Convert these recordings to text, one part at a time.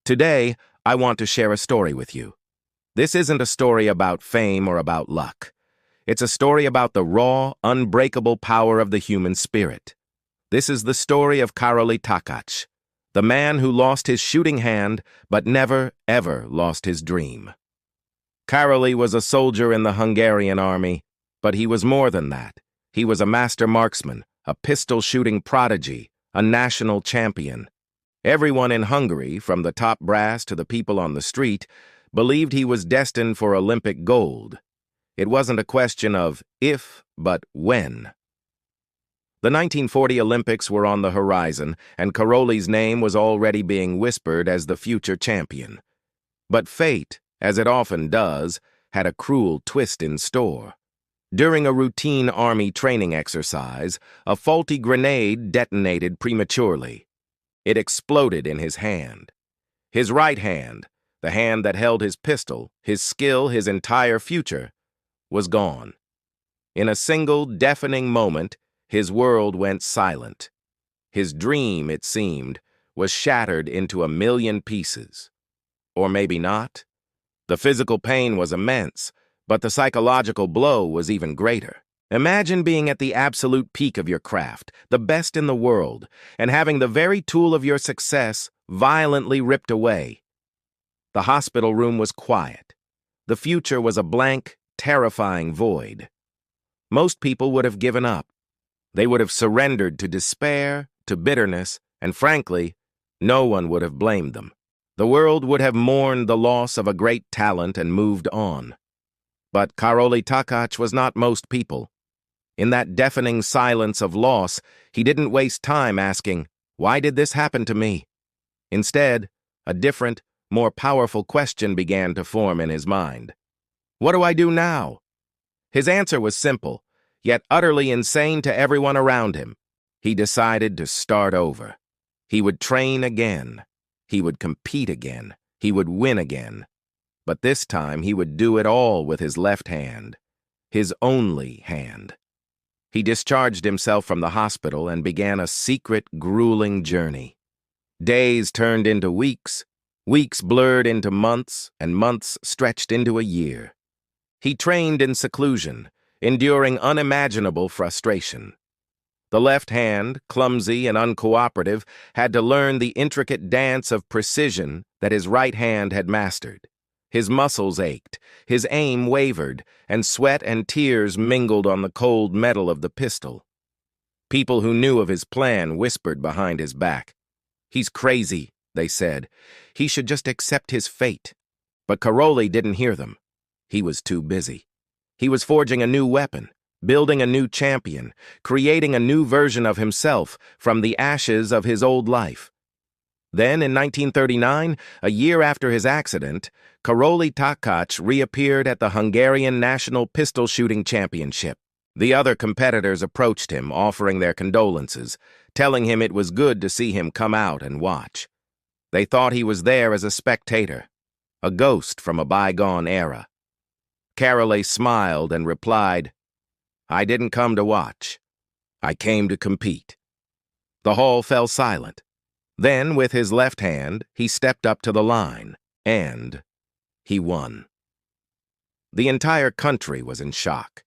Today, I want to share a story with you. This isn't a story about fame or about luck. It's a story about the raw, unbreakable power of the human spirit. This is the story of Karoly Takacs, the man who lost his shooting hand but never, ever lost his dream. Karoly was a soldier in the Hungarian army, but he was more than that. He was a master marksman, a pistol-shooting prodigy, a national champion. Everyone in Hungary, from the top brass to the people on the street, believed he was destined for Olympic gold. It wasn't a question of if, but when. The 1940 Olympics were on the horizon, and Karoly's name was already being whispered as the future champion. But fate, as it often does, had a cruel twist in store. During a routine army training exercise, a faulty grenade detonated prematurely. It exploded in his hand. His right hand, the hand that held his pistol, his skill, his entire future, was gone. In a single, deafening moment, his world went silent. His dream, it seemed, was shattered into a million pieces. Or maybe not. The physical pain was immense, but the psychological blow was even greater. Imagine being at the absolute peak of your craft, the best in the world, and having the very tool of your success violently ripped away. The hospital room was quiet. The future was a blank, terrifying void. Most people would have given up. They would have surrendered to despair, to bitterness, and frankly, no one would have blamed them. The world would have mourned the loss of a great talent and moved on. But Karoly Takacs was not most people. In that deafening silence of loss, he didn't waste time asking, "Why did this happen to me?" Instead, a different, more powerful question began to form in his mind. What do I do now? His answer was simple, yet utterly insane to everyone around him. He decided to start over. He would train again. He would compete again. He would win again. But this time he would do it all with his left hand. His only hand. He discharged himself from the hospital and began a secret, grueling journey. Days turned into weeks, weeks blurred into months, and months stretched into a year. He trained in seclusion, enduring unimaginable frustration. The left hand, clumsy and uncooperative, had to learn the intricate dance of precision that his right hand had mastered. His muscles ached, his aim wavered, and sweat and tears mingled on the cold metal of the pistol. People who knew of his plan whispered behind his back. "He's crazy," they said. "He should just accept his fate." But Karoly didn't hear them. He was too busy. He was forging a new weapon, building a new champion, creating a new version of himself from the ashes of his old life. Then, in 1939, a year after his accident, Karoly Takacs reappeared at the Hungarian National Pistol Shooting Championship. The other competitors approached him, offering their condolences, telling him it was good to see him come out and watch. They thought he was there as a spectator, a ghost from a bygone era. Karoly smiled and replied, "I didn't come to watch. I came to compete." The hall fell silent. Then, with his left hand, he stepped up to the line, and he won. The entire country was in shock.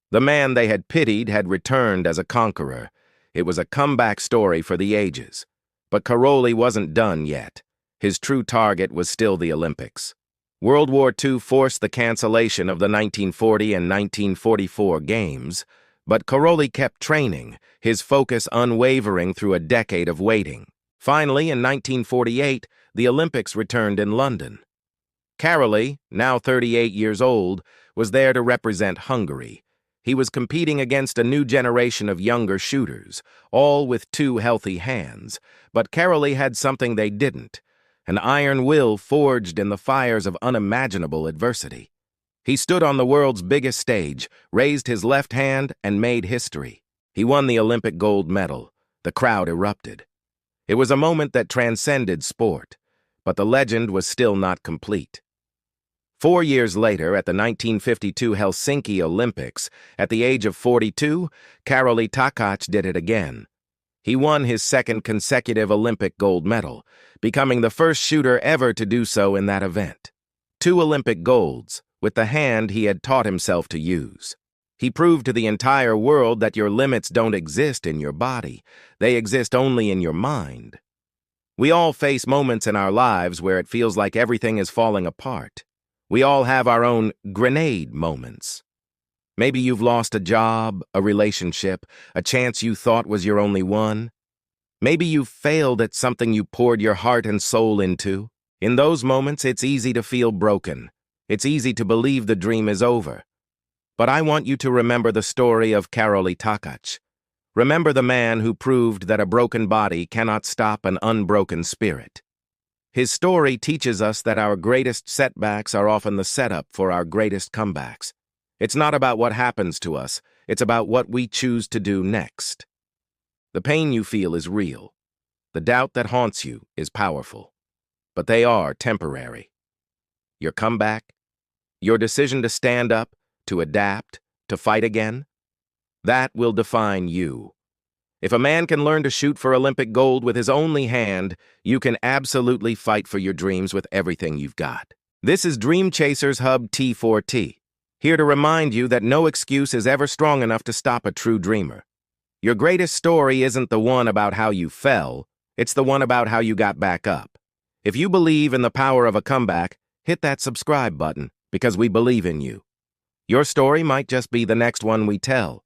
The man they had pitied had returned as a conqueror. It was a comeback story for the ages. But Karoly wasn't done yet. His true target was still the Olympics. World War II forced the cancellation of the 1940 and 1944 Games, but Karoly kept training, his focus unwavering through a decade of waiting. Finally, in 1948, the Olympics returned in London. Karoly, now 38 years old, was there to represent Hungary. He was competing against a new generation of younger shooters, all with two healthy hands. But Karoly had something they didn't, an iron will forged in the fires of unimaginable adversity. He stood on the world's biggest stage, raised his left hand, and made history. He won the Olympic gold medal. The crowd erupted. It was a moment that transcended sport, but the legend was still not complete. 4 years later, at the 1952 Helsinki Olympics, at the age of 42, Karoly Takacs did it again. He won his second consecutive Olympic gold medal, becoming the first shooter ever to do so in that event. 2 Olympic golds, with the hand he had taught himself to use. He proved to the entire world that your limits don't exist in your body. They exist only in your mind. We all face moments in our lives where it feels like everything is falling apart. We all have our own grenade moments. Maybe you've lost a job, a relationship, a chance you thought was your only one. Maybe you've failed at something you poured your heart and soul into. In those moments, it's easy to feel broken. It's easy to believe the dream is over. But I want you to remember the story of Karoly Takacs. Remember the man who proved that a broken body cannot stop an unbroken spirit. His story teaches us that our greatest setbacks are often the setup for our greatest comebacks. It's not about what happens to us, it's about what we choose to do next. The pain you feel is real. The doubt that haunts you is powerful. But they are temporary. Your comeback, your decision to stand up, to adapt, to fight again, that will define you. If a man can learn to shoot for Olympic gold with his only hand, you can absolutely fight for your dreams with everything you've got. This is Dream Chasers Hub T4T, here to remind you that no excuse is ever strong enough to stop a true dreamer. Your greatest story isn't the one about how you fell, it's the one about how you got back up. If you believe in the power of a comeback, hit that subscribe button, because we believe in you. Your story might just be the next one we tell.